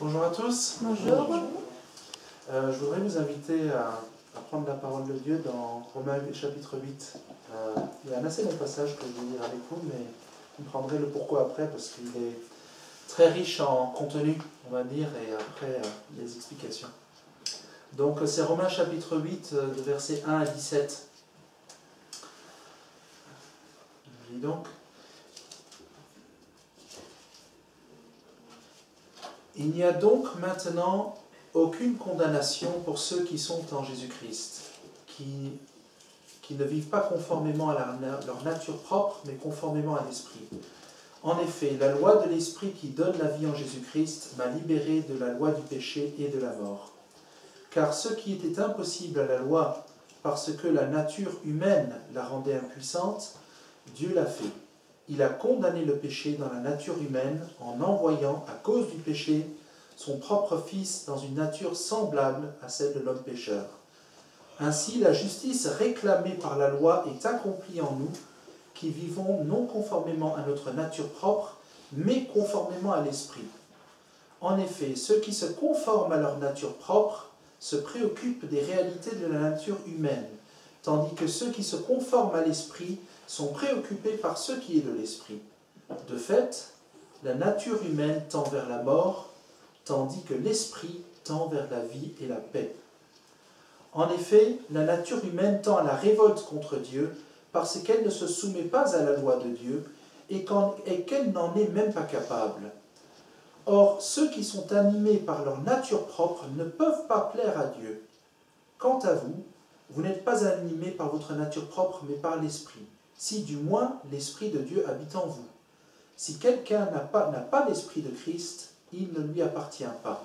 Bonjour à tous. Bonjour. Je voudrais vous inviter à prendre la parole de Dieu dans Romains chapitre 8. Il y a un assez long passage que je vais lire avec vous, mais vous comprendrez le pourquoi après, parce qu'il est très riche en contenu, on va dire, et après les explications. Donc c'est Romains chapitre 8, de versets 1 à 17. Je lis donc. Il n'y a donc maintenant aucune condamnation pour ceux qui sont en Jésus-Christ, qui ne vivent pas conformément à leur nature propre, mais conformément à l'Esprit. En effet, la loi de l'Esprit qui donne la vie en Jésus-Christ m'a libéré de la loi du péché et de la mort. Car ce qui était impossible à la loi, parce que la nature humaine la rendait impuissante, Dieu l'a fait. Il a condamné le péché dans la nature humaine en envoyant, à cause du péché, son propre Fils dans une nature semblable à celle de l'homme pécheur. Ainsi, la justice réclamée par la loi est accomplie en nous, qui vivons non conformément à notre nature propre, mais conformément à l'Esprit. En effet, ceux qui se conforment à leur nature propre se préoccupent des réalités de la nature humaine, tandis que ceux qui se conforment à l'Esprit sont préoccupés par ce qui est de l'Esprit. De fait, la nature humaine tend vers la mort, tandis que l'Esprit tend vers la vie et la paix. En effet, la nature humaine tend à la révolte contre Dieu, parce qu'elle ne se soumet pas à la loi de Dieu, et qu'elle n'en est même pas capable. Or, ceux qui sont animés par leur nature propre ne peuvent pas plaire à Dieu. Quant à vous, vous n'êtes pas animés par votre nature propre, mais par l'Esprit. Si du moins l'Esprit de Dieu habite en vous. Si quelqu'un n'a pas l'Esprit de Christ, il ne lui appartient pas.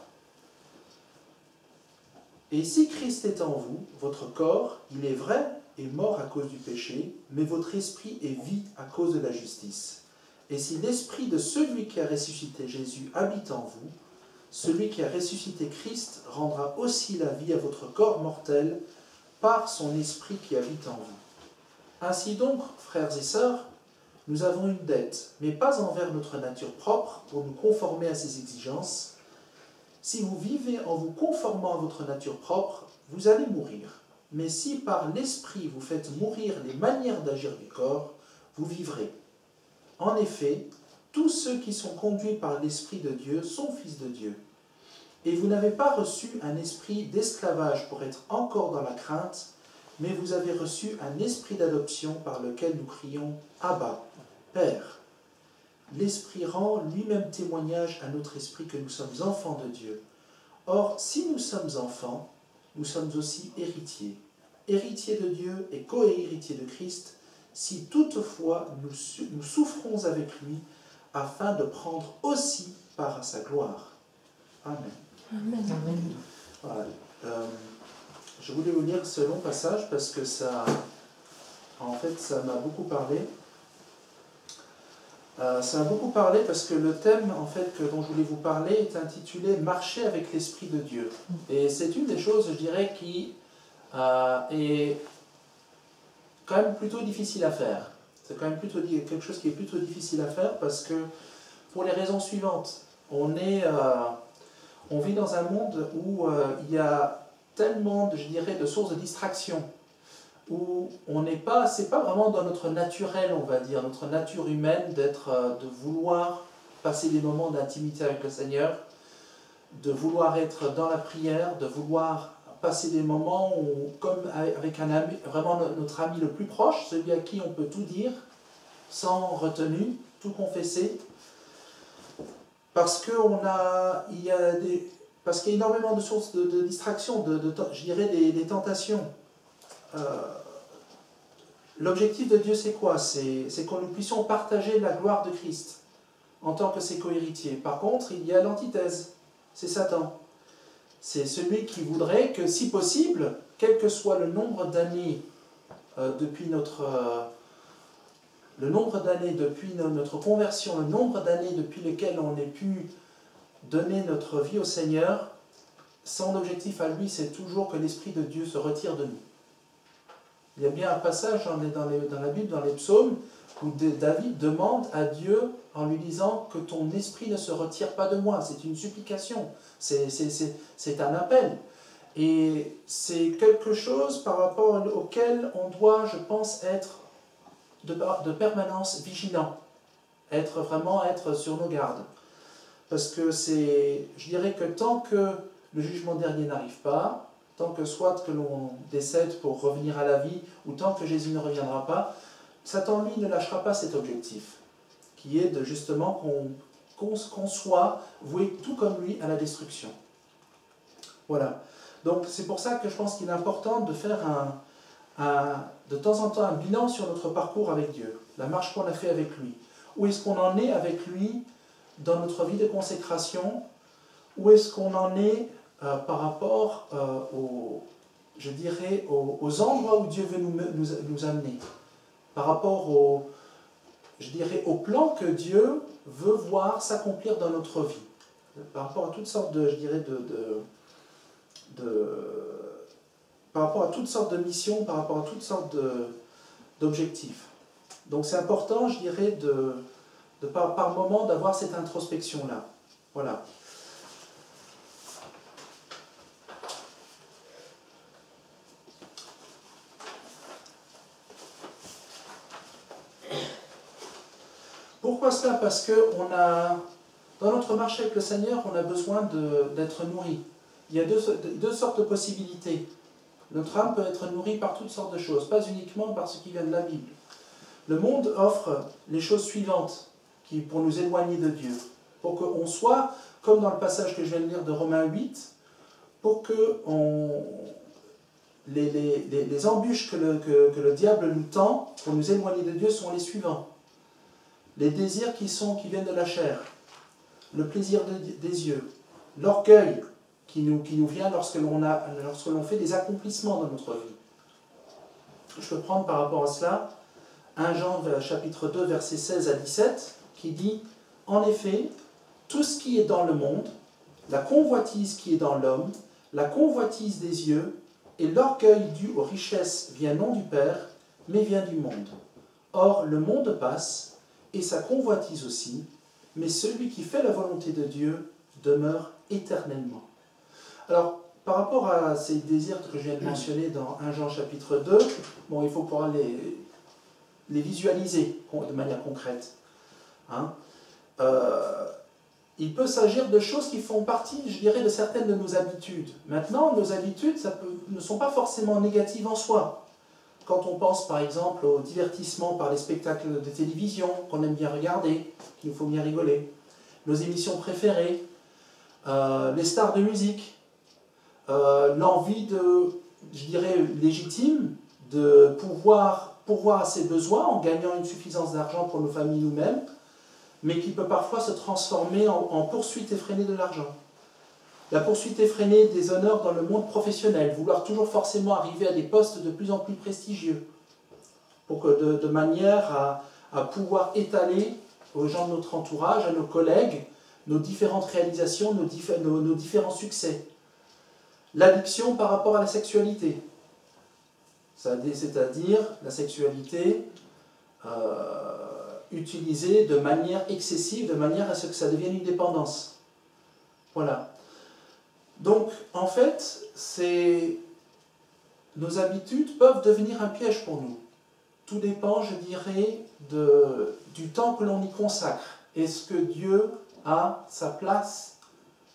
Et si Christ est en vous, votre corps, il est vrai, est mort à cause du péché, mais votre esprit est vie à cause de la justice. Et si l'Esprit de celui qui a ressuscité Jésus habite en vous, celui qui a ressuscité Christ rendra aussi la vie à votre corps mortel par son Esprit qui habite en vous. Ainsi donc, frères et sœurs, nous avons une dette, mais pas envers notre nature propre, pour nous conformer à ses exigences. Si vous vivez en vous conformant à votre nature propre, vous allez mourir. Mais si par l'Esprit vous faites mourir les manières d'agir du corps, vous vivrez. En effet, tous ceux qui sont conduits par l'Esprit de Dieu sont fils de Dieu. Et vous n'avez pas reçu un esprit d'esclavage pour être encore dans la crainte, mais vous avez reçu un esprit d'adoption par lequel nous crions « Abba, Père ». L'Esprit rend lui-même témoignage à notre esprit que nous sommes enfants de Dieu. Or, si nous sommes enfants, nous sommes aussi héritiers. Héritiers de Dieu et co-héritiers de Christ, si toutefois nous souffrons avec lui, afin de prendre aussi part à sa gloire. Amen. Amen. Voilà. Je voulais vous lire ce long passage parce que ça m'a beaucoup parlé. Ça m'a beaucoup parlé parce que le thème dont je voulais vous parler est intitulé « Marcher avec l'Esprit de Dieu ». Et c'est une des choses, je dirais, qui est quand même plutôt difficile à faire. C'est quand même quelque chose qui est plutôt difficile à faire parce que, pour les raisons suivantes, on vit dans un monde où il y a tellement, de sources de distraction, où c'est pas vraiment dans notre naturel, on va dire, notre nature humaine de vouloir passer des moments d'intimité avec le Seigneur, de vouloir être dans la prière, de vouloir passer des moments où, comme avec un ami, vraiment notre ami le plus proche, celui à qui on peut tout dire, sans retenue, tout confesser, parce qu'il y a énormément de sources de distraction, je dirais des tentations. L'objectif de Dieu, c'est quoi? C'est que nous puissions partager la gloire de Christ en tant que ses co-héritiers. Par contre, il y a l'antithèse, c'est Satan. C'est celui qui voudrait que, si possible, quel que soit le nombre d'années depuis notre conversion, le nombre d'années depuis lesquelles on ait pu donner notre vie au Seigneur, son objectif à lui, c'est toujours que l'Esprit de Dieu se retire de nous. Il y a bien un passage dans la Bible, dans les psaumes, où David demande à Dieu en lui disant que ton esprit ne se retire pas de moi. C'est une supplication, c'est un appel. Et c'est quelque chose par rapport auquel on doit, je pense, être de permanence vigilant. Vraiment être sur nos gardes. Parce que je dirais que tant que le jugement dernier n'arrive pas, tant que soit que l'on décède pour revenir à la vie, ou tant que Jésus ne reviendra pas, Satan, lui, ne lâchera pas cet objectif, qui est de justement qu'on soit voué tout comme lui à la destruction. Voilà. Donc c'est pour ça que je pense qu'il est important de faire de temps en temps un bilan sur notre parcours avec Dieu, la marche qu'on a fait avec lui. Où est-ce qu'on en est avec lui dans notre vie de consécration? Où est-ce qu'on en est par rapport je dirais, aux endroits où Dieu veut nous amener? Par rapport je dirais, au plan que Dieu veut voir s'accomplir dans notre vie. Par rapport à toutes sortes je dirais, par rapport à toutes sortes de missions, par rapport à toutes sortes d'objectifs. Donc c'est important, je dirais, par moment d'avoir cette introspection-là. Voilà. Pourquoi cela? Parce que dans notre marche avec le Seigneur, on a besoin d'être nourri. Il y a deux sortes de possibilités. Notre âme peut être nourrie par toutes sortes de choses, pas uniquement par ce qui vient de la Bible. Le monde offre les choses suivantes pour nous éloigner de Dieu, pour qu'on soit, comme dans le passage que je viens de lire de Romains 8, pour que les embûches que le diable nous tend pour nous éloigner de Dieu sont les suivants. Les désirs qui viennent de la chair, le plaisir des yeux, l'orgueil qui nous vient lorsque l'on fait des accomplissements dans notre vie. Je peux prendre par rapport à cela 1 Jean chapitre 2 versets 16 à 17 qui dit « En effet, tout ce qui est dans le monde, la convoitise qui est dans l'homme, la convoitise des yeux et l'orgueil dû aux richesses vient non du Père, mais vient du monde. Or, le monde passe, et sa convoitise aussi, mais celui qui fait la volonté de Dieu demeure éternellement. » Alors, par rapport à ces désirs que je viens de mentionner dans 1 Jean chapitre 2, il faut pouvoir les visualiser de manière concrète. Il peut s'agir de choses qui font partie, je dirais, de certaines de nos habitudes. Maintenant, nos habitudes ne sont pas forcément négatives en soi. Quand on pense par exemple au divertissement par les spectacles de télévision qu'on aime bien regarder, qu'il nous faut bien rigoler, nos émissions préférées, les stars de musique, l'envie je dirais, légitime de pourvoir à ses besoins en gagnant une suffisance d'argent pour nos familles nous-mêmes, mais qui peut parfois se transformer en poursuite effrénée de l'argent. La poursuite effrénée des honneurs dans le monde professionnel, vouloir toujours forcément arriver à des postes de plus en plus prestigieux, de manière à pouvoir étaler aux gens de notre entourage, à nos collègues, nos différentes réalisations, nos différents succès. L'addiction par rapport à la sexualité, c'est-à-dire la sexualité utilisée de manière excessive, de manière à ce que ça devienne une dépendance. Voilà. Donc, en fait, nos habitudes peuvent devenir un piège pour nous. Tout dépend, je dirais, du temps que l'on y consacre. Est-ce que Dieu a sa place,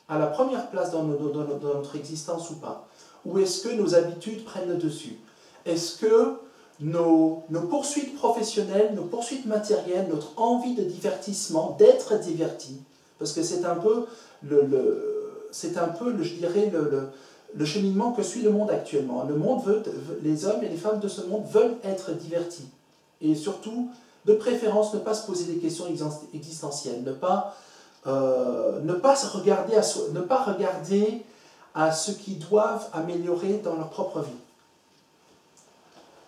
à la première place dans notre existence ou pas? Ou est-ce que nos habitudes prennent le dessus? Est-ce que nos poursuites professionnelles, nos poursuites matérielles, notre envie de divertissement, d'être diverti, parce que c'est un peu je dirais, le cheminement que suit le monde actuellement. Le monde les hommes et les femmes de ce monde veulent être divertis. Et surtout, de préférence, ne pas se poser des questions existentielles, ne pas regarder à ce qu'ils doivent améliorer dans leur propre vie.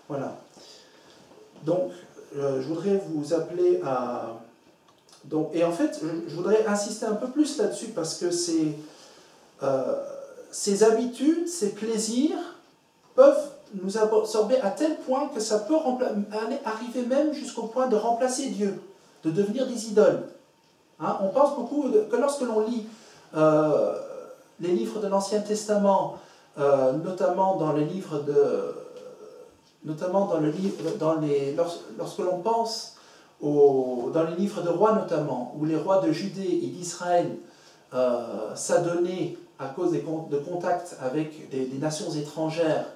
Voilà. Donc, je voudrais vous appeler à... et en fait, je voudrais insister un peu plus là-dessus parce que ces habitudes, ces plaisirs peuvent nous absorber à tel point que ça peut arriver même jusqu'au point de remplacer Dieu, de devenir des idoles. Hein, on pense beaucoup que lorsque l'on lit les livres de l'Ancien Testament, notamment dans les livres de... lorsque l'on pense dans les livres de rois notamment, où les rois de Judée et d'Israël s'adonnaient, à cause de contacts avec des nations étrangères,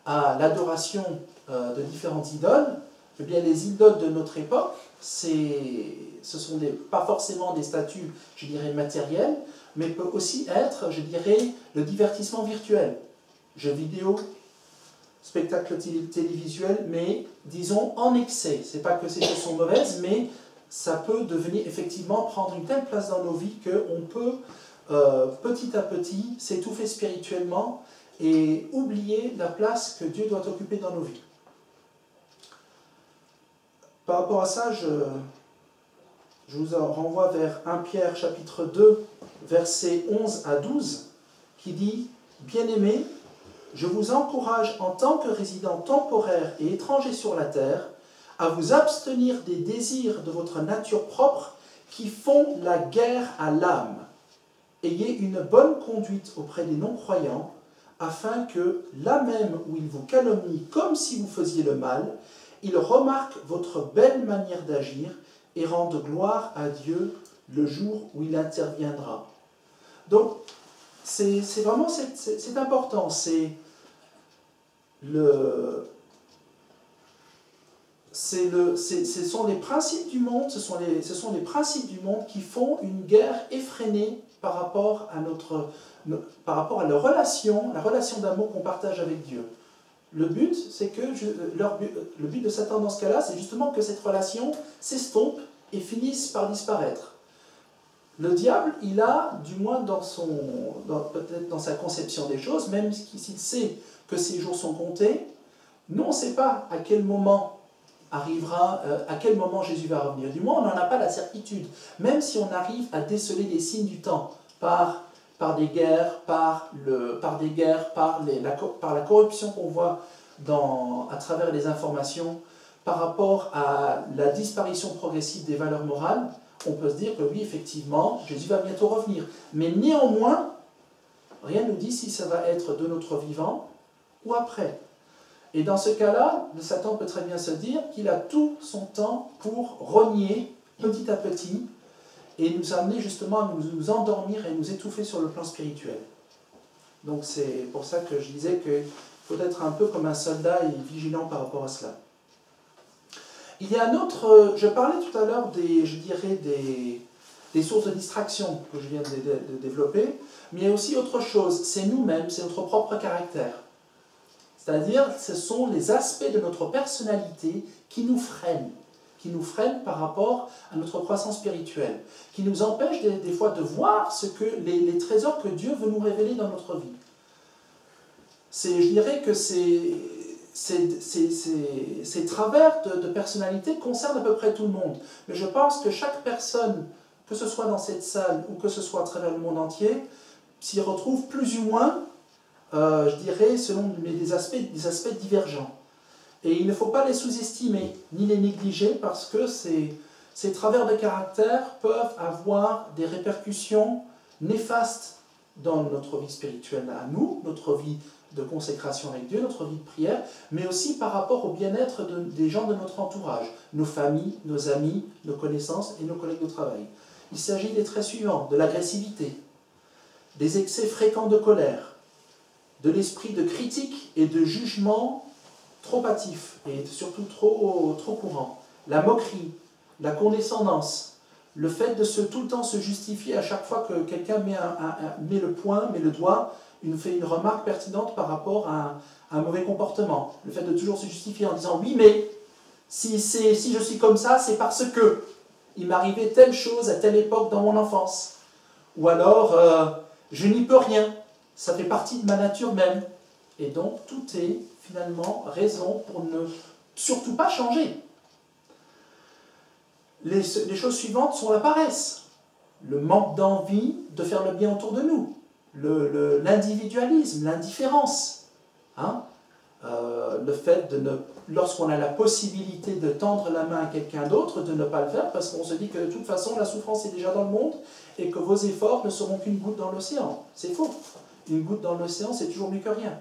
à l'adoration de différentes idoles, eh bien les idoles de notre époque, ce sont pas forcément des statues, je dirais, matérielles, mais peut aussi être, je dirais, le divertissement virtuel. Jeux vidéo, spectacles télévisuels, mais disons en excès. C'est pas que ces choses sont mauvaises, mais ça peut devenir effectivement prendre une telle place dans nos vies qu'on peut petit à petit s'étouffer spirituellement et oublier la place que Dieu doit occuper dans nos vies. Par rapport à ça, je vous renvoie vers 1 Pierre chapitre 2, versets 11 à 12, qui dit « Bien-aimés, je vous encourage en tant que résidents temporaires et étrangers sur la terre, à vous abstenir des désirs de votre nature propre qui font la guerre à l'âme. Ayez une bonne conduite auprès des non-croyants, afin que, là même où ils vous calomnient comme si vous faisiez le mal, ils remarquent votre belle manière d'agir et rendent gloire à Dieu le jour où il interviendra. » Donc, c'est vraiment c'est important. Ce sont les principes du monde, ce sont les principes du monde qui font une guerre effrénée par rapport à la relation d'amour qu'on partage avec Dieu. Le but, c'est que le but de Satan dans ce cas-là, c'est justement que cette relation s'estompe et finisse par disparaître. Le diable, il a, du moins peut-être dans sa conception des choses, même s'il sait que ses jours sont comptés, nous on ne sait pas à quel moment Jésus va revenir. Du moins, on n'en a pas la certitude. Même si on arrive à déceler les signes du temps par des guerres, par la corruption qu'on voit à travers les informations, par rapport à la disparition progressive des valeurs morales, on peut se dire que oui, effectivement, Jésus va bientôt revenir. Mais néanmoins, rien ne nous dit si ça va être de notre vivant ou après. Et dans ce cas-là, le Satan peut très bien se dire qu'il a tout son temps pour rogner petit à petit et nous amener justement à nous endormir et nous étouffer sur le plan spirituel. Donc c'est pour ça que je disais qu'il faut être un peu comme un soldat et vigilant par rapport à cela. Il y a un autre, je parlais tout à l'heure des sources de distraction que je viens de développer, mais il y a aussi autre chose, c'est nous-mêmes, c'est notre propre caractère. C'est-à-dire, ce sont les aspects de notre personnalité qui nous freinent par rapport à notre croissance spirituelle, qui nous empêchent des fois de voir les trésors que Dieu veut nous révéler dans notre vie. Je dirais que ces travers de personnalité concernent à peu près tout le monde. Mais je pense que chaque personne, que ce soit dans cette salle ou que ce soit à travers le monde entier, s'y retrouve plus ou moins, je dirais, selon des aspects divergents. Et il ne faut pas les sous-estimer, ni les négliger, parce que ces travers de caractère peuvent avoir des répercussions néfastes dans notre vie spirituelle à nous, notre vie de consécration avec Dieu, notre vie de prière, mais aussi par rapport au bien-être des gens de notre entourage, nos familles, nos amis, nos connaissances et nos collègues de travail. Il s'agit des traits suivants: de l'agressivité, des excès fréquents de colère, de l'esprit de critique et de jugement trop hâtif et surtout trop courant, la moquerie, la condescendance, le fait de tout le temps se justifier à chaque fois que quelqu'un met le doigt, fait une remarque pertinente par rapport à un mauvais comportement, le fait de toujours se justifier en disant « oui, mais si je suis comme ça, c'est parce que il m'arrivait telle chose à telle époque dans mon enfance » ou alors « je n'y peux rien, ça fait partie de ma nature même ». Et donc, tout est finalement raison pour ne surtout pas changer. Les choses suivantes sont la paresse, le manque d'envie de faire le bien autour de nous, l'individualisme, l'indifférence, hein, le fait de ne, lorsqu'on a la possibilité de tendre la main à quelqu'un d'autre, de ne pas le faire parce qu'on se dit que de toute façon la souffrance est déjà dans le monde et que vos efforts ne seront qu'une goutte dans l'océan. C'est faux. Une goutte dans l'océan, c'est toujours mieux que rien.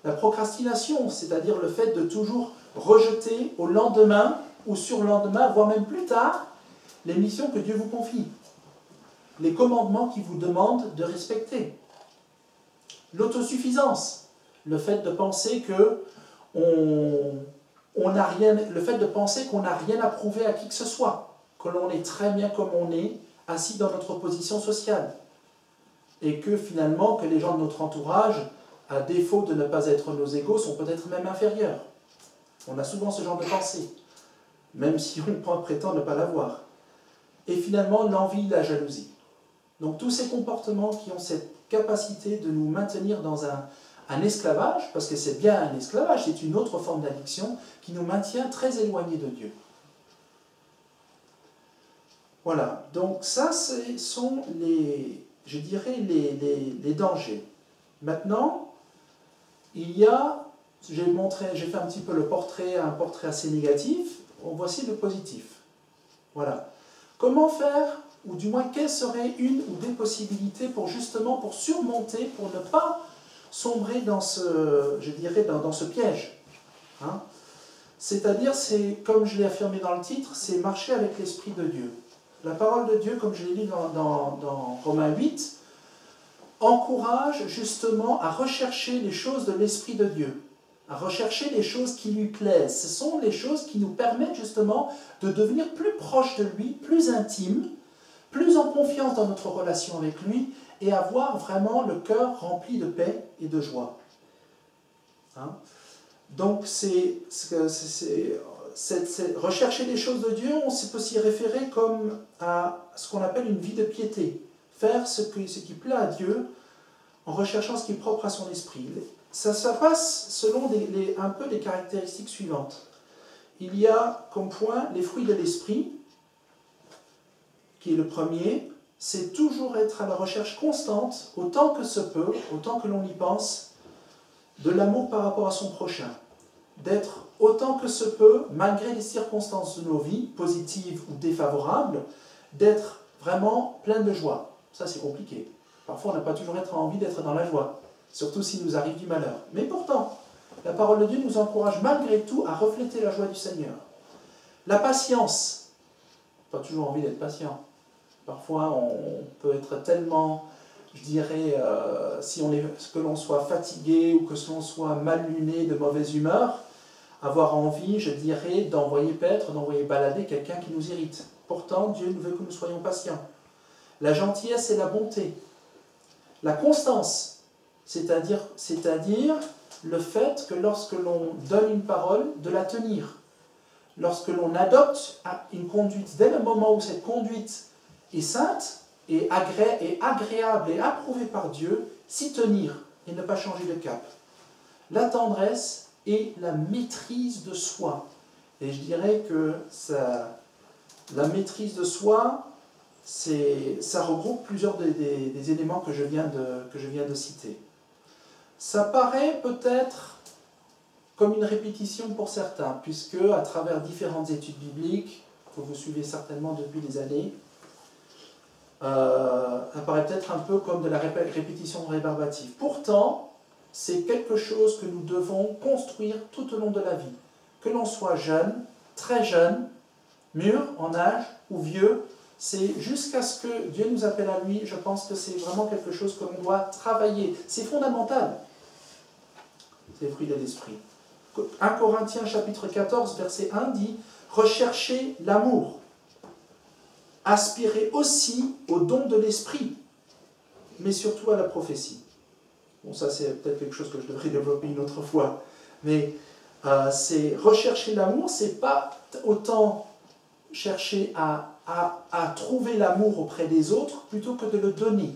La procrastination, c'est-à-dire le fait de toujours rejeter au lendemain ou sur le lendemain, voire même plus tard, les missions que Dieu vous confie, les commandements qu'il vous demande de respecter. L'autosuffisance, le fait de penser que le fait de penser qu'on n'a rien à prouver à qui que ce soit, que l'on est très bien comme on est, assis dans notre position sociale, et que finalement, que les gens de notre entourage, à défaut de ne pas être nos égaux, sont peut-être même inférieurs. On a souvent ce genre de pensée, même si on prétend ne pas l'avoir. Et finalement, l'envie, la jalousie. Donc tous ces comportements qui ont cette capacité de nous maintenir dans un esclavage, parce que c'est bien un esclavage, c'est une autre forme d'addiction, qui nous maintient très éloignés de Dieu. Voilà, donc ça, ce sont je dirais, les dangers. Maintenant, il y a, j'ai fait un petit peu un portrait assez négatif, voici le positif. Voilà. Comment faire, ou du moins quelles seraient une ou des possibilités pour justement, pour surmonter, pour ne pas sombrer dans je dirais, dans ce piège. Hein? C'est-à-dire, comme je l'ai affirmé dans le titre, c'est marcher avec l'Esprit de Dieu. La parole de Dieu, comme je l'ai lu dans Romains 8, encourage justement à rechercher les choses de l'Esprit de Dieu, à rechercher les choses qui lui plaisent. Ce sont les choses qui nous permettent justement de devenir plus proches de lui, plus intimes, plus en confiance dans notre relation avec lui et avoir vraiment le cœur rempli de paix et de joie. Hein? Donc, rechercher les choses de Dieu, on peut s'y référer comme à ce qu'on appelle une vie de piété. Faire ce qui plaît à Dieu en recherchant ce qui est propre à son esprit. Ça passe selon un peu les caractéristiques suivantes. Il y a comme point les fruits de l'esprit, qui est le premier, c'est toujours être à la recherche constante, autant que se peut, autant que l'on y pense, de l'amour par rapport à son prochain. D'être autant que se peut, malgré les circonstances de nos vies, positives ou défavorables, d'être vraiment plein de joie. Ça, c'est compliqué. Parfois, on n'a pas toujours envie d'être dans la joie, surtout s'il nous arrive du malheur. Mais pourtant, la parole de Dieu nous encourage malgré tout à refléter la joie du Seigneur. La patience. Pas toujours envie d'être patient. Parfois, on peut être tellement, je dirais, que l'on soit fatigué ou que l'on soit mal luné, de mauvaise humeur, avoir envie, je dirais, d'envoyer paître, d'envoyer balader quelqu'un qui nous irrite. Pourtant, Dieu veut que nous soyons patients. La gentillesse et la bonté. La constance, c'est-à-dire le fait que lorsque l'on donne une parole, de la tenir. Lorsque l'on adopte une conduite, dès le moment où cette conduite est sainte, et agréable et approuvée par Dieu, s'y tenir et ne pas changer de cap. La tendresse et la maîtrise de soi. Et je dirais que la maîtrise de soi, ça regroupe plusieurs des éléments que je viens de citer. Ça paraît peut-être comme une répétition pour certains, puisque à travers différentes études bibliques, que vous suivez certainement depuis des années, ça paraît peut-être un peu comme de la répétition rébarbative. Pourtant, c'est quelque chose que nous devons construire tout au long de la vie. Que l'on soit jeune, très jeune, mûr en âge ou vieux, c'est jusqu'à ce que Dieu nous appelle à lui. Je pense que c'est vraiment quelque chose que l'on doit travailler. C'est fondamental. C'est le fruit de l'esprit. 1 Corinthiens chapitre 14, verset 1 dit « Recherchez l'amour, aspirez aussi au don de l'esprit, mais surtout à la prophétie. » Bon, ça c'est peut-être quelque chose que je devrais développer une autre fois. Mais c'est rechercher l'amour, c'est pas autant chercher à trouver l'amour auprès des autres plutôt que de le donner.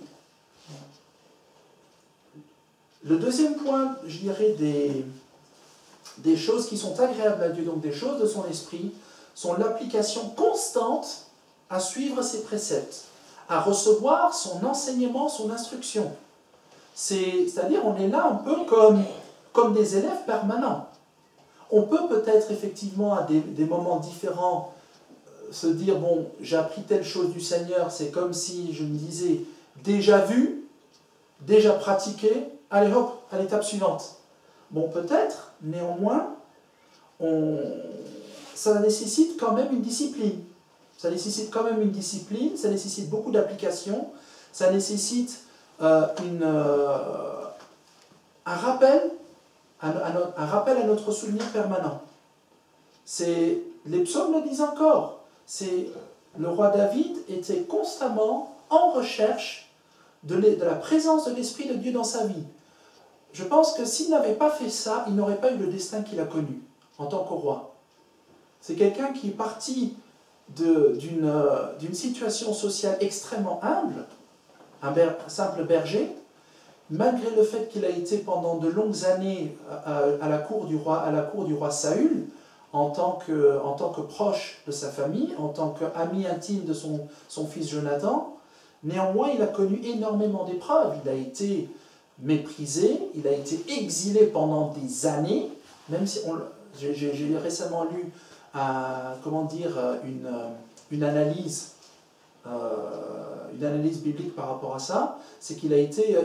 Le deuxième point, je dirais, des choses qui sont agréables à Dieu, donc des choses de son esprit, sont l'application constante à suivre ses préceptes, à recevoir son enseignement, son instruction. C'est-à-dire, on est là un peu comme comme des élèves permanents. On peut peut-être effectivement à des moments différents se dire, bon, j'ai appris telle chose du Seigneur, c'est comme si je me disais, déjà vu, déjà pratiqué, allez hop, à l'étape suivante. Bon, peut-être, néanmoins, ça nécessite quand même une discipline. Ça nécessite quand même une discipline, ça nécessite beaucoup d'application, ça nécessite un rappel à notre souvenir permanent. Les psaumes le disent encore. Le roi David était constamment en recherche de la présence de l'Esprit de Dieu dans sa vie. Je pense que s'il n'avait pas fait ça, il n'aurait pas eu le destin qu'il a connu en tant que roi. C'est quelqu'un qui est parti d'une situation sociale extrêmement humble, un simple berger, malgré le fait qu'il a été pendant de longues années à la cour du roi Saül, en tant que proche de sa famille, en tant qu'ami intime de son fils Jonathan. Néanmoins, il a connu énormément d'épreuves. Il a été méprisé, il a été exilé pendant des années, même si j'ai récemment lu une analyse biblique par rapport à ça, c'est qu'il a été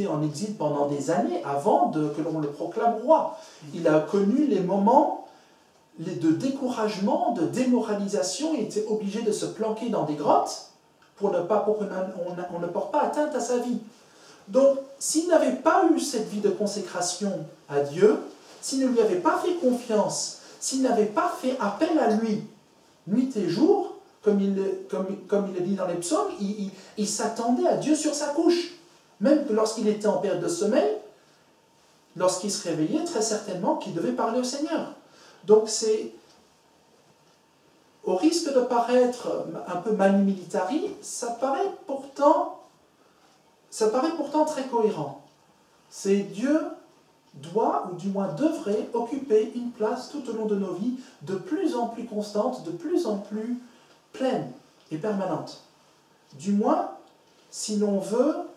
en exil pendant des années avant que l'on le proclame roi. Il a connu les moments de découragement, de démoralisation. Il était obligé de se planquer dans des grottes pour qu'on ne porte pas atteinte à sa vie. Donc, s'il n'avait pas eu cette vie de consécration à Dieu, s'il ne lui avait pas fait confiance, s'il n'avait pas fait appel à lui, nuit et jour, comme il le dit dans les psaumes, il s'attendait à Dieu sur sa couche. Même que lorsqu'il était en période de sommeil, lorsqu'il se réveillait, très certainement qu'il devait parler au Seigneur. Donc c'est, au risque de paraître un peu manu militari, ça paraît pourtant très cohérent. C'est Dieu doit, ou du moins devrait, occuper une place tout au long de nos vies de plus en plus constante, de plus en plus pleine et permanente. Du moins, si l'on veut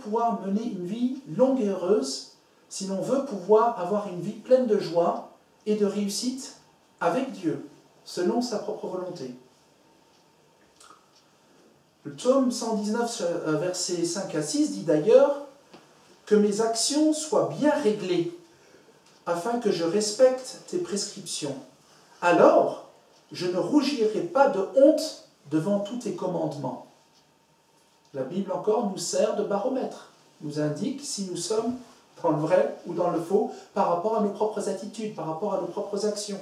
pouvoir mener une vie longue et heureuse, si l'on veut pouvoir avoir une vie pleine de joie et de réussite avec Dieu, selon sa propre volonté. Le psaume 119, versets 5 à 6, dit d'ailleurs « Que mes actions soient bien réglées, afin que je respecte tes prescriptions. Alors, je ne rougirai pas de honte devant tous tes commandements. » La Bible encore nous sert de baromètre, nous indique si nous sommes dans le vrai ou dans le faux par rapport à nos propres attitudes, par rapport à nos propres actions.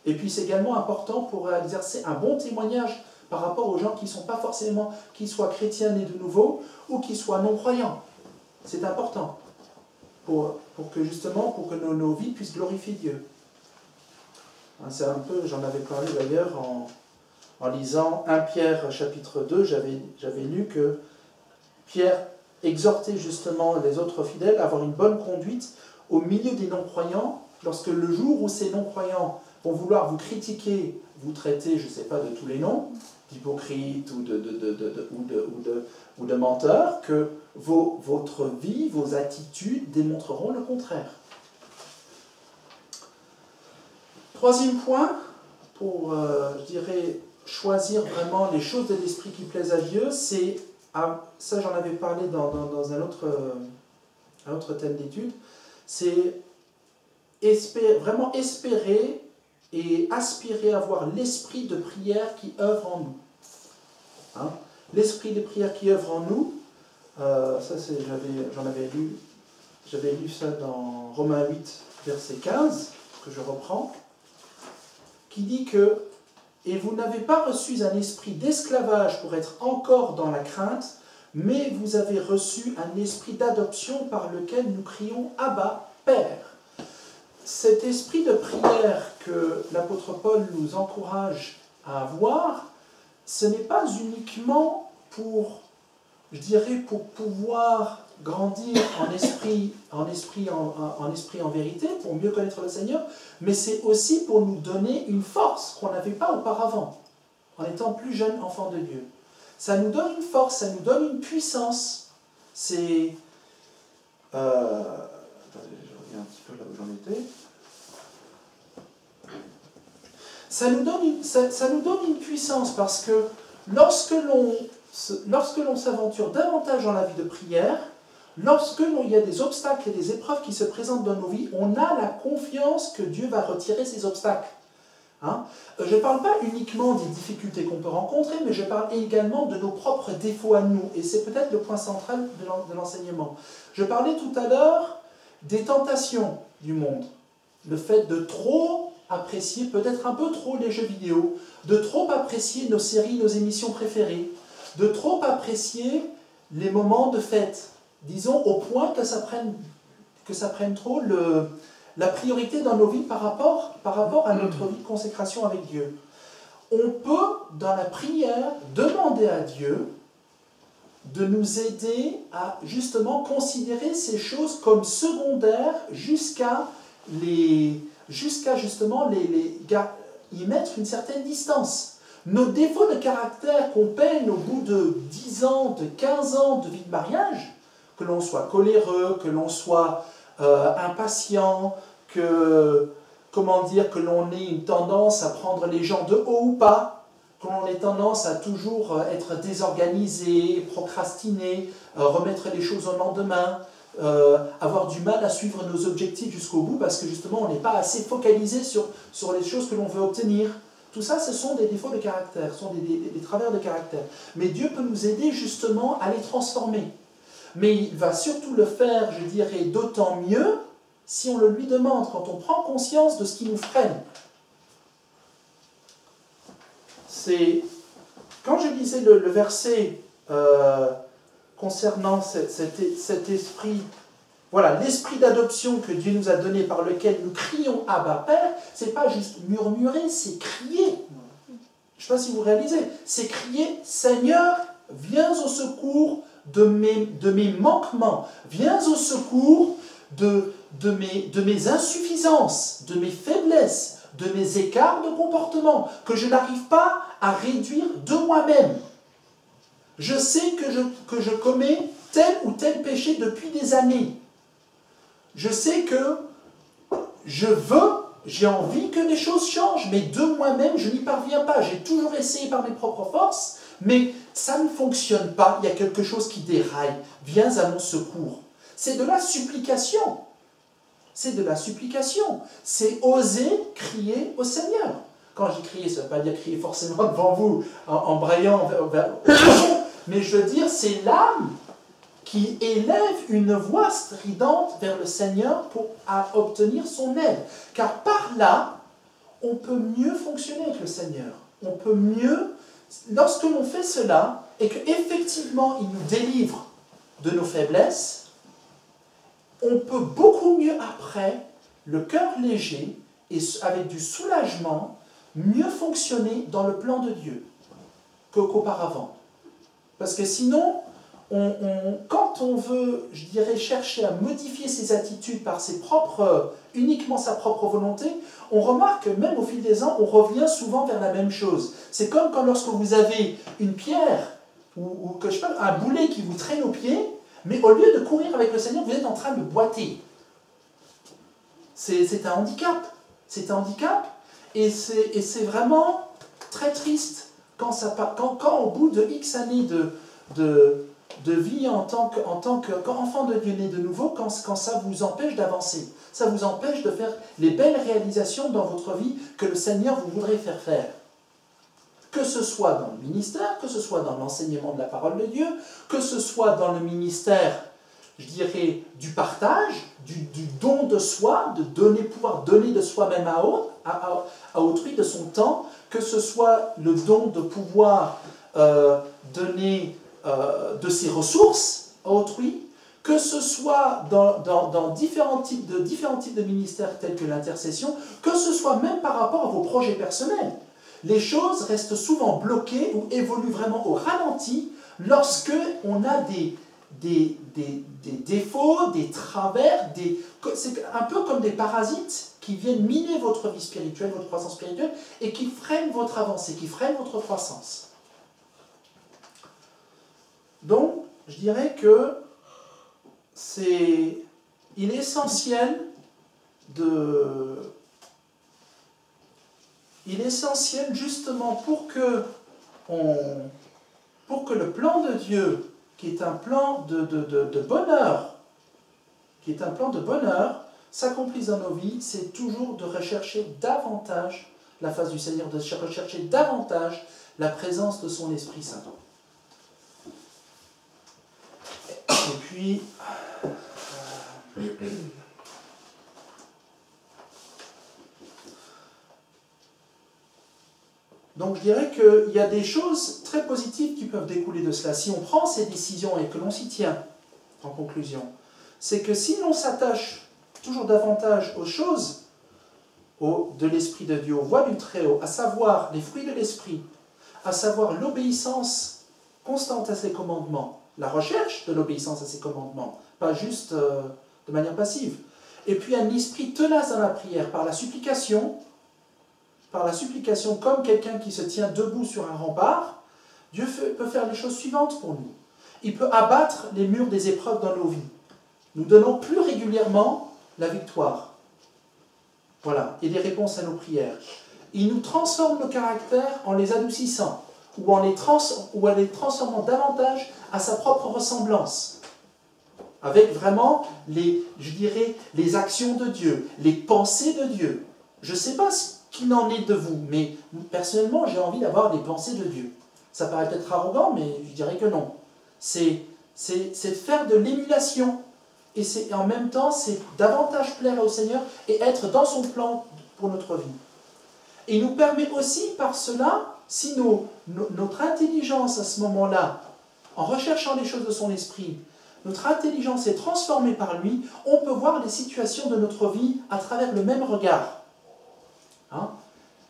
Et puis c'est également important pour exercer un bon témoignage par rapport aux gens qui ne sont pas forcément, qui soient chrétiens nés de nouveau ou qui soient non-croyants. C'est important pour que nos vies puissent glorifier Dieu. C'est un peu, j'en avais parlé d'ailleurs en lisant 1 Pierre chapitre 2, j'avais lu que Pierre exhortait justement les autres fidèles à avoir une bonne conduite au milieu des non-croyants, lorsque le jour où ces non-croyants vont vouloir vous critiquer, vous traiter, je ne sais pas, de tous les noms, d'hypocrites ou de menteurs, que votre vie, vos attitudes démontreront le contraire. Troisième point, pour, je dirais, choisir vraiment les choses de l'esprit qui plaisent à Dieu, c'est, ça j'en avais parlé dans un autre thème d'étude, c'est vraiment espérer et aspirer à voir l'esprit de prière qui œuvre en nous. Hein? L'esprit de prière qui œuvre en nous, j'avais lu ça dans Romains 8, verset 15, que je reprends, qui dit que « Et vous n'avez pas reçu un esprit d'esclavage pour être encore dans la crainte, mais vous avez reçu un esprit d'adoption par lequel nous crions « Abba, Père ». Cet esprit de prière que l'apôtre Paul nous encourage à avoir, ce n'est pas uniquement pour, je dirais, pour pouvoir grandir en esprit en vérité, pour mieux connaître le Seigneur, mais c'est aussi pour nous donner une force qu'on n'avait pas auparavant, en étant plus jeune enfant de Dieu. Ça nous donne une force, ça nous donne une puissance. Attendez, je reviens un petit peu là où j'en étais. Ça nous donne une puissance parce que lorsque l'on s'aventure davantage dans la vie de prière, lorsque il y a des obstacles et des épreuves qui se présentent dans nos vies, on a la confiance que Dieu va retirer ces obstacles. Hein? Je ne parle pas uniquement des difficultés qu'on peut rencontrer, mais je parle également de nos propres défauts à nous. Et c'est peut-être le point central de l'enseignement. Je parlais tout à l'heure des tentations du monde. Le fait de trop apprécier, peut-être un peu trop les jeux vidéo, de trop apprécier nos séries, nos émissions préférées, de trop apprécier les moments de fête, disons au point que ça prenne trop la priorité dans nos vies par rapport à notre vie de consécration avec Dieu. On peut, dans la prière, demander à Dieu de nous aider à justement considérer ces choses comme secondaires jusqu'à justement y mettre une certaine distance. Nos défauts de caractère qu'on peine au bout de 10 ans, de 15 ans de vie de mariage, que l'on soit coléreux, que l'on soit impatient, que l'on ait une tendance à prendre les gens de haut ou pas, que l'on ait tendance à toujours être désorganisé, procrastiner, remettre les choses au lendemain, avoir du mal à suivre nos objectifs jusqu'au bout parce que justement on n'est pas assez focalisé sur les choses que l'on veut obtenir. Tout ça, ce sont des défauts de caractère, ce sont des travers de caractère. Mais Dieu peut nous aider justement à les transformer. Mais il va surtout le faire, je dirais, d'autant mieux si on le lui demande, quand on prend conscience de ce qui nous freine. C'est, quand je lisais le verset concernant cet esprit, voilà, l'esprit d'adoption que Dieu nous a donné par lequel nous crions Abba Père, c'est pas juste murmurer, c'est crier. Je ne sais pas si vous réalisez, c'est crier Seigneur, viens au secours de mes manquements, viens au secours de mes insuffisances, de mes faiblesses, de mes écarts de comportement, que je n'arrive pas à réduire de moi-même. Je sais que je commets tel ou tel péché depuis des années. Je sais que j'ai envie que les choses changent, mais de moi-même, je n'y parviens pas. J'ai toujours essayé par mes propres forces, mais ça ne fonctionne pas. Il y a quelque chose qui déraille. Viens à mon secours. C'est de la supplication. C'est de la supplication. C'est oser crier au Seigneur. Quand j'ai crié, ça ne veut pas dire crier forcément devant vous, en braillant mais je veux dire, c'est l'âme qui élève une voix stridente vers le Seigneur pour obtenir son aide. Car par là, on peut mieux fonctionner avec le Seigneur. On peut mieux, lorsque l'on fait cela, et qu'effectivement il nous délivre de nos faiblesses, on peut beaucoup mieux après, le cœur léger, et avec du soulagement, mieux fonctionner dans le plan de Dieu qu'auparavant. Parce que sinon, quand on veut, je dirais, chercher à modifier ses attitudes par uniquement sa propre volonté, on remarque que même au fil des ans, on revient souvent vers la même chose. C'est comme quand lorsque vous avez une pierre ou que je sais pas, un boulet qui vous traîne au pied, mais au lieu de courir avec le Seigneur, vous êtes en train de boiter. C'est un handicap. C'est un handicap et c'est vraiment très triste quand au bout de X années de vie en tant qu'enfant de Dieu né de nouveau, quand ça vous empêche d'avancer, ça vous empêche de faire les belles réalisations dans votre vie que le Seigneur vous voudrait faire. Que ce soit dans le ministère, que ce soit dans l'enseignement de la parole de Dieu, que ce soit dans le ministère, je dirais, du partage, du don de soi, pouvoir donner de soi-même à autrui, de son temps, que ce soit le don de pouvoir donner de ses ressources à autrui, que ce soit dans différents types de ministères tels que l'intercession, que ce soit même par rapport à vos projets personnels. Les choses restent souvent bloquées ou évoluent vraiment au ralenti lorsque on a des défauts, des travers, c'est un peu comme des parasites qui viennent miner votre vie spirituelle, votre croissance spirituelle, et qui freinent votre avancée, qui freinent votre croissance. Donc, je dirais que il est essentiel justement pour que le plan de Dieu, qui est un plan de bonheur, s'accomplisse dans nos vies, c'est toujours de rechercher davantage la face du Seigneur, de rechercher davantage la présence de son Esprit Saint. Et puis, donc je dirais qu'il y a des choses très positives qui peuvent découler de cela. Si on prend ces décisions et que l'on s'y tient, en conclusion, c'est que si l'on s'attache toujours davantage aux choses de l'Esprit de Dieu, aux voies du Très-Haut, à savoir les fruits de l'Esprit, à savoir l'obéissance constante à ses commandements, la recherche de l'obéissance à ses commandements, pas juste de manière passive, et puis un esprit tenace dans la prière, par la supplication, comme quelqu'un qui se tient debout sur un rempart, Dieu peut faire les choses suivantes pour nous. Il peut abattre les murs des épreuves dans nos vies, nous donnant plus régulièrement la victoire. Voilà, et des réponses à nos prières. Il nous transforme nos caractères en les adoucissant, ou en les transformant davantage à sa propre ressemblance, avec vraiment les actions de Dieu, les pensées de Dieu. Je ne sais pas ce qu'il en est de vous, mais personnellement, j'ai envie d'avoir des pensées de Dieu. Ça paraît peut-être arrogant, mais je dirais que non. C'est de faire de l'émulation, et en même temps, c'est davantage plaire au Seigneur et être dans son plan pour notre vie. Et il nous permet aussi par cela, si notre intelligence à ce moment-là, en recherchant les choses de son esprit, notre intelligence est transformée par lui, on peut voir les situations de notre vie à travers le même regard. Hein?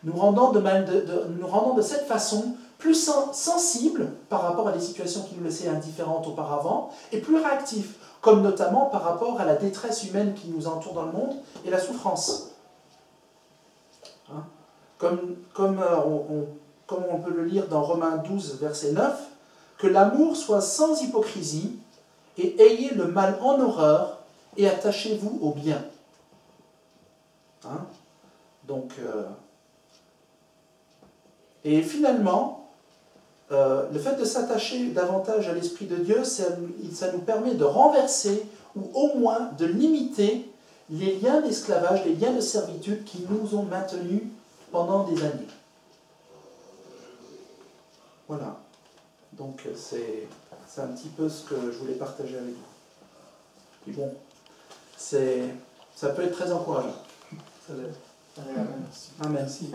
Nous rendant de cette façon plus sensibles par rapport à des situations qui nous laissaient indifférentes auparavant, et plus réactifs, comme notamment par rapport à la détresse humaine qui nous entoure dans le monde et la souffrance. Hein? Comme on peut le lire dans Romains 12, verset 9, que l'amour soit sans hypocrisie, et ayez le mal en horreur, et attachez-vous au bien. Hein? Donc, et finalement, le fait de s'attacher davantage à l'Esprit de Dieu, ça nous permet de renverser, ou au moins de limiter, les liens d'esclavage, les liens de servitude qui nous ont maintenus pendant des années. Voilà. Donc c'est un petit peu ce que je voulais partager avec vous. Et bon, ça peut être très encourageant. Amen. Amen. Merci.